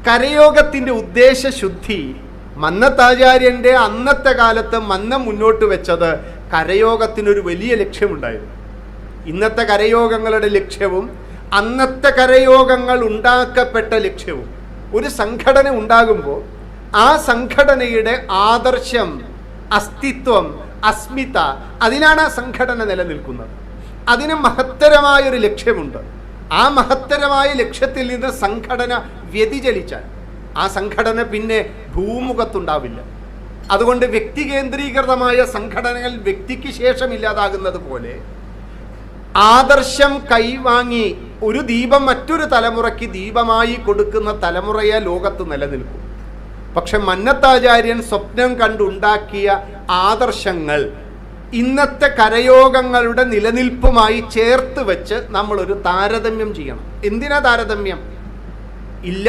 കരയോഗത്തിൻ്റെ ഉദ്ദേശശുദ്ധി മന്നത്താചാര്യൻ്റെ അന്നത്തെ കാലത്ത് മന്നം മുന്നോട്ട് വെച്ചത് കരയോഗത്തിനൊരു വലിയ ലക്ഷ്യമുണ്ടായിരുന്നു. ഇന്നത്തെ കരയോഗങ്ങളുടെ ലക്ഷ്യവും അന്നത്തെ കരയോഗങ്ങൾ ഉണ്ടാക്കപ്പെട്ട ലക്ഷ്യവും, ഒരു സംഘടന ഉണ്ടാകുമ്പോൾ ആ സംഘടനയുടെ ആദർശം, അസ്തിത്വം, അസ്മിത, അതിനാണ് ആ സംഘടന നിലനിൽക്കുന്നത്. അതിന് മഹത്തരമായൊരു ലക്ഷ്യമുണ്ട്. ആ മഹത്തരമായ ലക്ഷ്യത്തിൽ നിന്ന് സംഘടന വ്യതിചലിച്ചാൽ ആ സംഘടന പിന്നെ ഭൂമുഖത്തുണ്ടാവില്ല. അതുകൊണ്ട് വ്യക്തി കേന്ദ്രീകൃതമായ സംഘടനകൾ വ്യക്തിക്ക് ശേഷം ഇല്ലാതാകുന്നത് പോലെ ആദർശം കൈവാങ്ങി ഒരു ദീപം മറ്റൊരു തലമുറയ്ക്ക് ദീപമായി കൊടുക്കുന്ന തലമുറയെ ലോകത്ത് നിലനിൽക്കും. പക്ഷെ മന്നത്താചാര്യൻ സ്വപ്നം കണ്ടുണ്ടാക്കിയ ആദർശങ്ങൾ ഇന്നത്തെ കരയോഗങ്ങളുടെ നിലനിൽപ്പുമായി ചേർത്ത് വെച്ച് നമ്മളൊരു താരതമ്യം ചെയ്യണം. എന്തിനാ താരതമ്യം? ഇല്ല